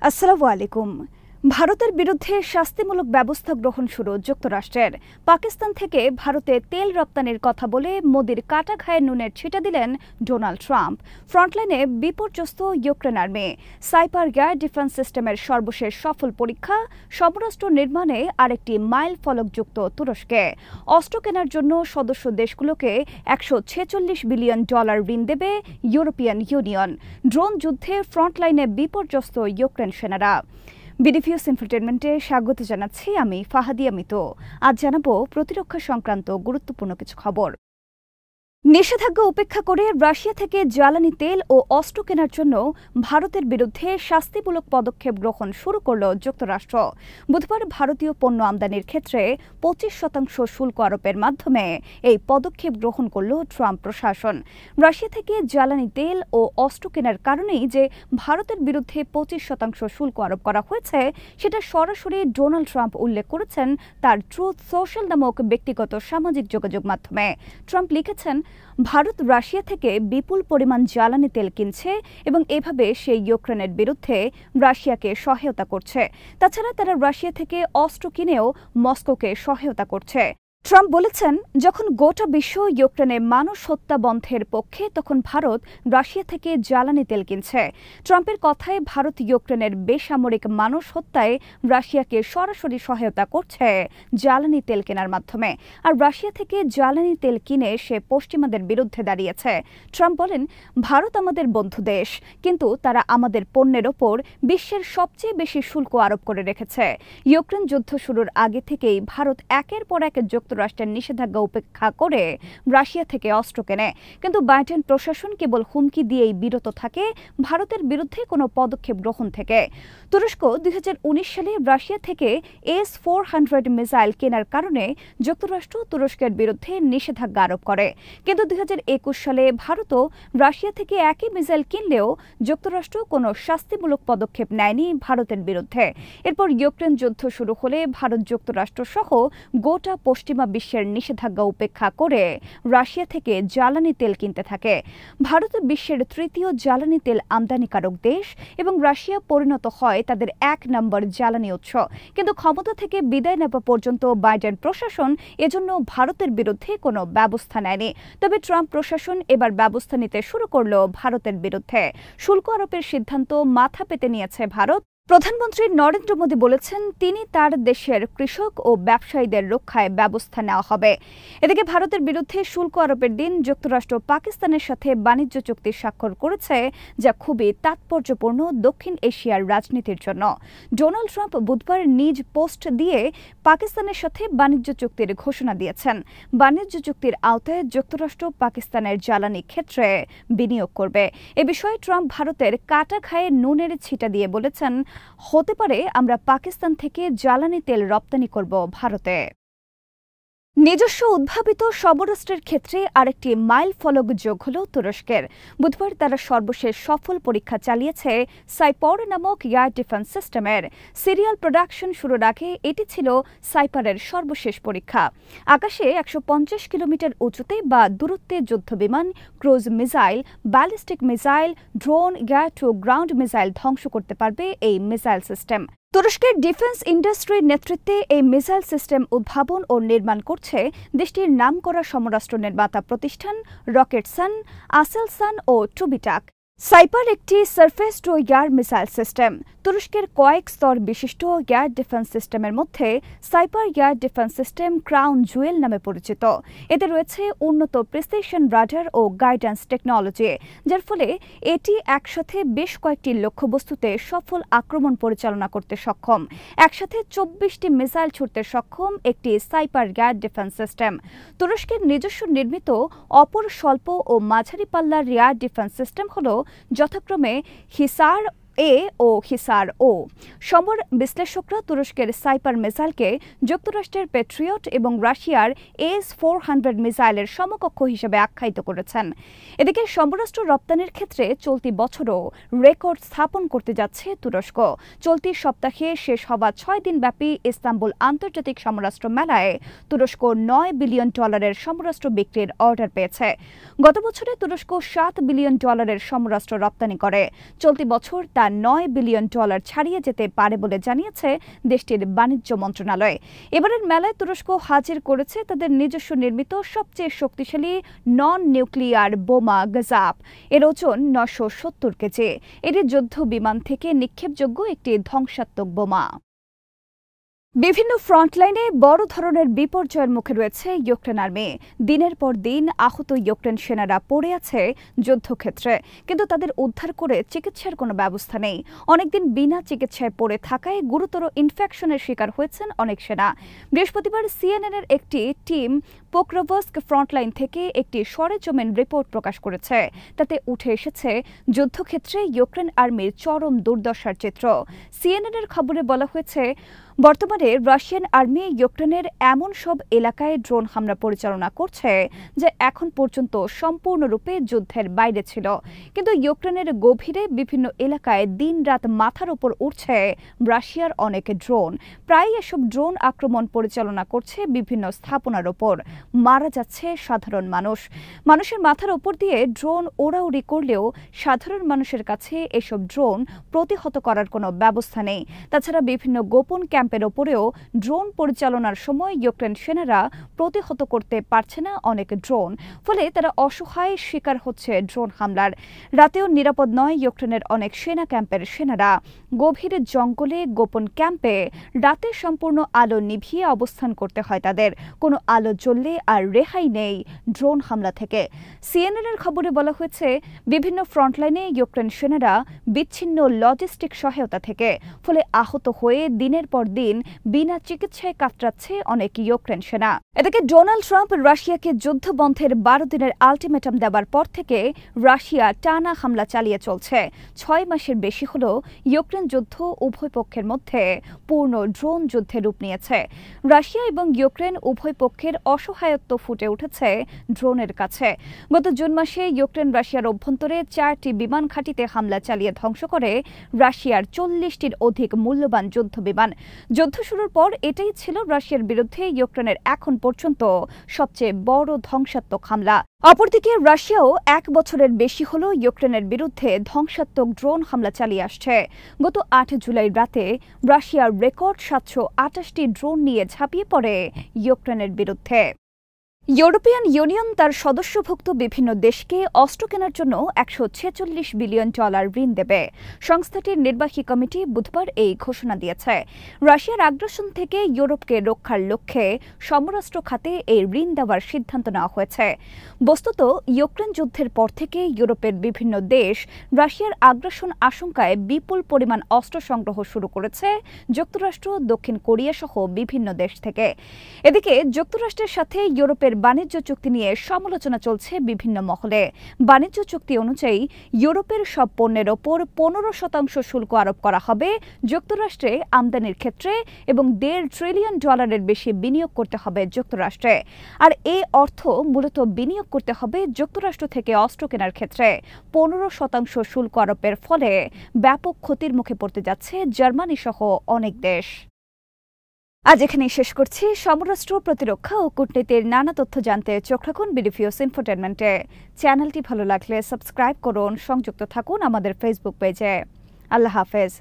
আসসালামু আলাইকুম। ভারতের বিরুদ্ধে শাস্তিমূলক ব্যবস্থা গ্রহণ শুরু যুক্তরাষ্ট্রের। পাকিস্তান থেকে ভারতে তেল রপ্তানির কথা বলে মোদির কাটা ঘায়ে নুনের ছিটা দিলেন ডোনাল্ড ট্রাম্প। ফ্রন্টলাইনে বিপর্যস্ত Ukraine army. Siper air defence সিস্টেমের সর্বশেষ সফল পরীক্ষা। সমরাস্ত্র নির্মাণে আরেকটি মাইল ফলকযুক্ত তুরস্কে। অস্ত্র কেনার জন্য সদস্য দেশগুলোকে $146 বিলিয়ন ঋণ দেবে ইউরোপিয়ান ইউনিয়ন। ড্রোন যুদ্ধে ফ্রন্টলাইনে বিপর্যস্ত ইউক্রেন সেনারা। বিডিভিউস ইনফোটেনমেন্টে স্বাগত জানাচ্ছি আমি ফাহাদিয়া মিতু। আজ জানাবো প্রতিরক্ষা সংক্রান্ত গুরুত্বপূর্ণ কিছু খবর। নিষেধাজ্ঞা উপেক্ষা করে রাশিয়া থেকে জ্বালানি তেল ও অস্ত্র কেনার জন্য ভারতের বিরুদ্ধে শাস্তিমূলক পদক্ষেপ গ্রহণ শুরু করল যুক্তরাষ্ট্র। বুধবার ভারতীয় পণ্য আমদানির ক্ষেত্রে 25% শুল্ক আরোপের মাধ্যমে এই পদক্ষেপ গ্রহণ করল ট্রাম্প প্রশাসন। রাশিয়া থেকে জ্বালানি তেল ও অস্ত্র কেনার কারণেই যে ভারতের বিরুদ্ধে 25% শুল্ক আরোপ করা হয়েছে সেটা সরাসরি ডোনাল্ড ট্রাম্প উল্লেখ করেছেন তার ট্রুথ সোশ্যাল নামক ব্যক্তিগত সামাজিক যোগাযোগ মাধ্যমে। ট্রাম্প লিখেছেন, ভারত রাশিয়া থেকে বিপুল পরিমাণ জ্বালানি তেল কিনছে এবং এভাবে সেই ইউক্রেনের বিরুদ্ধে রাশিয়াকে সহায়তা করছে। তাছাড়া তারা রাশিয়া থেকে অস্ত্র কিনেও মস্কোকে সহায়তা করছে। ট্রাম্প বলেছেন, যখন গোটা বিশ্ব ইউক্রেনে মানুষ হত্যা বন্ধের পক্ষে তখন ভারত রাশিয়া থেকে জ্বালানি তেল কিনছে। ট্রাম্পের কথায় ভারত ইউক্রেনের বেসামরিক মানুষ হত্যায় রাশিয়াকে সরাসরি সহায়তা করছে জ্বালানি তেল কেনার মাধ্যমে। আর রাশিয়া থেকে জ্বালানি তেল কিনে সে পশ্চিমাদের বিরুদ্ধে দাঁড়িয়েছে। ট্রাম্প বলেন, ভারত আমাদের বন্ধু দেশ, কিন্তু তারা আমাদের পণ্যের ওপর বিশ্বের সবচেয়ে বেশি শুল্ক আরোপ করে রেখেছে। ইউক্রেন যুদ্ধ শুরুর আগে থেকেই ভারত একের পর এক যুক্তরাষ্ট্রের নিষেধাজ্ঞা উপেক্ষা করে রাশিয়া থেকে অস্ত্র কেনে, কিন্তু বাইডেন প্রশাসন কেবল হুমকি দিয়েই বিরত থাকে ভারতের বিরুদ্ধে কোনো পদক্ষেপ গ্রহণ থেকে। তুরস্ক 2019 সালে রাশিয়া থেকে S-400 মিসাইল কেনার কারণে যুক্তরাষ্ট্র তুরস্কের বিরুদ্ধে নিষেধাজ্ঞা আরোপ করে, কিন্তু 2021 সালে ভারতও রাশিয়া থেকে একই মিসাইল কিনলেও যুক্তরাষ্ট্র কোনো শাস্তিমূলক পদক্ষেপ নেয়নি ভারতের বিরুদ্ধে। এরপর ইউক্রেন যুদ্ধ শুরু হলে ভারত যুক্তরাষ্ট্র সহ গোটা পশ্চিমা বিশ্বের নিষেধাজ্ঞা উপেক্ষা করে রাশিয়া থেকে জ্বালানি তেল কিনতে থাকে। ভারত বিশ্বের তৃতীয় জ্বালানি তেল আমদানিকারক দেশ এবং রাশিয়া পরিণত হয় তাদের 1 নম্বর জ্বালানি উৎস। কিন্তু ক্ষমতা থেকে বিদায় নেওয়া পর্যন্ত বাইডেন প্রশাসন এজন্য ভারতের বিরুদ্ধে কোনো ব্যবস্থা নেয়নি। তবে ট্রাম্প প্রশাসন এবার ব্যবস্থা নিতে শুরু করল ভারতের বিরুদ্ধে। শুল্ক আরোপের সিদ্ধান্ত মাথা পেতে নিয়েছে ভারত। প্রধানমন্ত্রী নরেন্দ্র মোদী বলেছেন, তিনি তার দেশের কৃষক ও ব্যবসায়ীদের রক্ষায় ব্যবস্থা নেওয়া হবে। এদিকে ভারতের বিরুদ্ধে শুল্ক আরোপের দিন যুক্তরাষ্ট্র পাকিস্তানের সাথে বাণিজ্য চুক্তি স্বাক্ষর করেছে, যা খুবই তাৎপর্যপূর্ণ দক্ষিণ এশিয়ার রাজনীতির জন্য। ডোনাল্ড ট্রাম্প বুধবার নিজ পোস্ট দিয়ে পাকিস্তানের সাথে বাণিজ্য চুক্তির ঘোষণা দিয়েছেন। বাণিজ্য চুক্তির আওতায় যুক্তরাষ্ট্র পাকিস্তানের জ্বালানি ক্ষেত্রে বিনিয়োগ করবে। এ বিষয়ে ট্রাম্প ভারতের কাটা ঘায়ে নুনের ছিটা দিয়ে বলেছেন, হতে পারে আমরা পাকিস্তান থেকে জ্বালানি তেল রপ্তানি করব ভারতে। নিজস্ব উদ্ভাবিত সমরাস্ত্রের ক্ষেত্রে আরেকটি মাইল ফলক যোগ হল তুরস্কের। বুধবার তারা সর্বশেষ সফল পরীক্ষা চালিয়েছে সাইপর নামক এয়ার ডিফেন্স সিস্টেমের। সিরিয়াল প্রোডাকশন শুরুর আগে এটি ছিল সাইপারের সর্বশেষ পরীক্ষা। আকাশে 150 কিলোমিটার উঁচুতে বা দূরত্বে যুদ্ধবিমান, cruise missile, ballistic missile, drone, air to ground missile ধ্বংস করতে পারবে এই মিসাইল সিস্টেম। তুরস্কের ডিফেন্স ইন্ডাস্ট্রির নেতৃত্বে এই মিসাইল সিস্টেম উদ্ভাবন ও নির্মাণ করছে দেশটির নামকরা সমরাস্ত্র নির্মাতা প্রতিষ্ঠান রকেটসান, আসেলসান ও টুবিটাক। সাইপার একটি surface to air missile system. তুরস্কের কয়েক স্তর বিশিষ্ট এয়ার ডিফেন্স সিস্টেমের মধ্যে Siper air defence system crown jewel নামে পরিচিত। এতে রয়েছে উন্নত প্রিসিশন রাডার ও গাইডেন্স টেকনোলজি, যার ফলে এটি একসাথে বেশ কয়েকটি লক্ষ্যবস্তুতে সফল আক্রমণ পরিচালনা করতে সক্ষম। একসাথে 24টি মিসাইল ছুড়তে সক্ষম একটি সাইপার এয়ার ডিফেন্স সিস্টেম। তুরস্কের নিজস্ব নির্মিত অপর স্বল্প ও মাঝারি পাল্লার এয়ার ডিফেন্স সিস্টেম হল যথাক্রমে হিসার এ ও হিসার ও। সমর বিশ্লেষকরা তুরস্কের সাইপার মিসাইলকে যুক্তরাষ্ট্রের প্যাট্রিয়ট এবং রাশিয়ার S-400 মিসাইলের সমকক্ষ হিসেবে আখ্যায়িত করেছেন। এদিকে সমরাস্ত্র রপ্তানির ক্ষেত্রে চলতি বছরও রেকর্ড স্থাপন করতে যাচ্ছে তুরস্ক। চলতি সপ্তাহে শেষ হওয়া 6 দিনব্যাপী ইস্তাম্বুল আন্তর্জাতিক সমরাস্ত্র মেলায় তুরস্ক $9 বিলিয়ন সমরাস্ত্র বিক্রির অর্ডার পেয়েছে। গত বছরে তুরস্ক $7 বিলিয়ন সমরাস্ত্র রপ্তানি করে। চলতি বছর তা $9 বিলিয়ন ছাড়িয়ে যেতে পারে বলে জানিয়েছে দেশটির বাণিজ্য মন্ত্রণালয়। এবারের মেলায় তুরস্ক হাজির করেছে তাদের নিজস্ব নির্মিত সবচেয়ে শক্তিশালী নন নিউক্লিয়ার বোমা গাজাপ। এর ওজন 970 কেজি। এটি যুদ্ধ বিমান থেকে নিক্ষেপযোগ্য একটি ধ্বংসাত্মক বোমা। বিভিন্ন ফ্রন্টলাইনে বড় ধরনের বিপর্যয়ের মুখে রয়েছে ইউক্রেন আর্মি। দিনের পর দিন আহত ইউক্রেন সেনারা পড়ে আছে যুদ্ধক্ষেত্রে, কিন্তু তাদের উদ্ধার করে চিকিৎসার কোনো ব্যবস্থা নেই। অনেকদিন বিনা চিকিৎসায় পড়ে থাকায় গুরুতর ইনফেকশনের শিকার হয়েছেন অনেক সেনা। বৃহস্পতিবার সিএনএনের একটি টিম পোক্রোভস্ক ফ্রন্টলাইন থেকে একটি সরেজমিন রিপোর্ট প্রকাশ করেছে। তাতে উঠে এসেছে যুদ্ধক্ষেত্রে ইউক্রেন আর্মির চরম দুর্দশার চিত্র। সিএনএনের খবরে বলা হয়েছে, বর্তমানে রাশিয়ান আর্মি ইউক্রেনের এমন সব এলাকায় ড্রোন হামলা পরিচালনা করছে যা এখন পর্যন্ত সম্পূর্ণরূপে যুদ্ধের বাইরে ছিল। কিন্তু ইউক্রেনের গভীরে বিভিন্ন এলাকায় দিনরাত মাথার উপর উঠছে রাশিয়ার অনেক ড্রোন। প্রায় এসব ড্রোন আক্রমণ পরিচালনা করছে বিভিন্ন স্থাপনার ওপর। মারা যাচ্ছে সাধারণ মানুষ। মানুষের মাথার ওপর দিয়ে ড্রোন ওড়াউড়ি করলেও সাধারণ মানুষের কাছে এসব ড্রোন প্রতিহত করার কোনো ব্যবস্থা নেই। তাছাড়া বিভিন্ন গোপন ক্যাম্পের ওপরেও ড্রোন পরিচালনার সময় ইউক্রেন সেনারা প্রতিহত করতে পারছে না অনেক ড্রোন, ফলে তারা অসহায় শিকার হচ্ছে ড্রোন হামলার। রাতেও নিরাপদ নয় ইউক্রেনের অনেক সেনা ক্যাম্পের সেনারা। গভীর জঙ্গলে গোপন ক্যাম্পে রাতে সম্পূর্ণ আলো নিভিয়ে অবস্থান করতে হয় তাদের। কোনো আলো জ্বললে আর রেহাই নেই ড্রোন হামলা থেকে। সিএনএনের খবরে বলা হয়েছে, বিভিন্ন ফ্রন্টলাইনে ইউক্রেন সেনারা বিচ্ছিন্ন লজিস্টিক সহায়তা থেকে, ফলে আহত হয়ে দিনের পর দিন বিনা চিকিৎসায় কাতরাচ্ছে অনেক ইউক্রেন সেনা। এদিকে ডোনাল্ড ট্রাম্প রাশিয়াকে যুদ্ধবন্ধের 12 দিনের আলটিমেটাম দেওয়ার পর থেকে রাশিয়া টানা হামলা চালিয়ে চলছে। 6 মাসের বেশি হল ইউক্রেন যুদ্ধ উভয় পক্ষের মধ্যে পূর্ণ ড্রোন যুদ্ধে রূপ নিয়েছে। রাশিয়া এবং ইউক্রেন উভয় পক্ষের অসহায়ত্ব ফুটে উঠেছে ড্রোনের কাছে। গত জুন মাসে ইউক্রেন রাশিয়ার অভ্যন্তরে 4টি বিমান ঘাঁটিতে হামলা চালিয়ে ধ্বংস করে রাশিয়ার 40টির অধিক মূল্যবান যুদ্ধ বিমান। যুদ্ধ শুরুর পর এটাই ছিল রাশিয়ার বিরুদ্ধে ইউক্রেনের এখন পর্যন্ত সবচেয়ে বড় ধ্বংসাত্মক হামলা। অপরদিকে রাশিয়াও 1 বছরের বেশি হল ইউক্রেনের বিরুদ্ধে ধ্বংসাত্মক ড্রোন হামলা চালিয়ে আসছে। গত 8 জুলাই রাতে রাশিয়ার রেকর্ড 728টি ড্রোন নিয়ে ঝাঁপিয়ে পড়ে ইউক্রেনের বিরুদ্ধে। ইউরোপিয়ান ইউনিয়ন তার সদস্যভুক্ত বিভিন্ন দেশকে অস্ত্র কেনার জন্য $146 বিলিয়ন ঋণ দেবে। সংস্থাটির নির্বাহী কমিটি বুধবার এই ঘোষণা দিয়েছে। রাশিয়ার আগ্রাসন থেকে ইউরোপকে রক্ষার লক্ষ্যে সমরাস্ত্র খাতে এই ঋণ দেওয়ার সিদ্ধান্ত নেওয়া হয়েছে। বস্তুত ইউক্রেন যুদ্ধের পর থেকে ইউরোপের বিভিন্ন দেশ রাশিয়ার আগ্রাসন আশঙ্কায় বিপুল পরিমাণ অস্ত্র সংগ্রহ শুরু করেছে যুক্তরাষ্ট্র, দক্ষিণ কোরিয়া সহ বিভিন্ন দেশ থেকে। এদিকে যুক্তরাষ্ট্রের সাথে ইউরোপের বাণিজ্য চুক্তি নিয়ে সমালোচনা চলছে বিভিন্ন মহলে। বাণিজ্য চুক্তি অনুযায়ী ইউরোপের সব পণ্যের ওপর 15% শুল্ক আরোপ করা হবে যুক্তরাষ্ট্রে আমদানির ক্ষেত্রে এবং $1.5 ট্রিলিয়ন বেশি বিনিয়োগ করতে হবে যুক্তরাষ্ট্রে। আর এই অর্থ মূলত বিনিয়োগ করতে হবে যুক্তরাষ্ট্র থেকে অস্ত্র কেনার ক্ষেত্রে। 15% শুল্ক আরোপের ফলে ব্যাপক ক্ষতির মুখে পড়তে যাচ্ছে জার্মানি সহ অনেক দেশ। আজ এখানেই শেষ করছি। সমরাষ্ট্র, প্রতিরক্ষা ও কূটনীতির নানা তথ্য জানতে চোখ রাখুন বিডিফিউজ ইনফোটেনমেন্টে। চ্যানেলটি ভালো লাগলে সাবস্ক্রাইব করুন, সংযুক্ত থাকুন আমাদের ফেসবুক পেজে। আল্লাহ হাফেজ।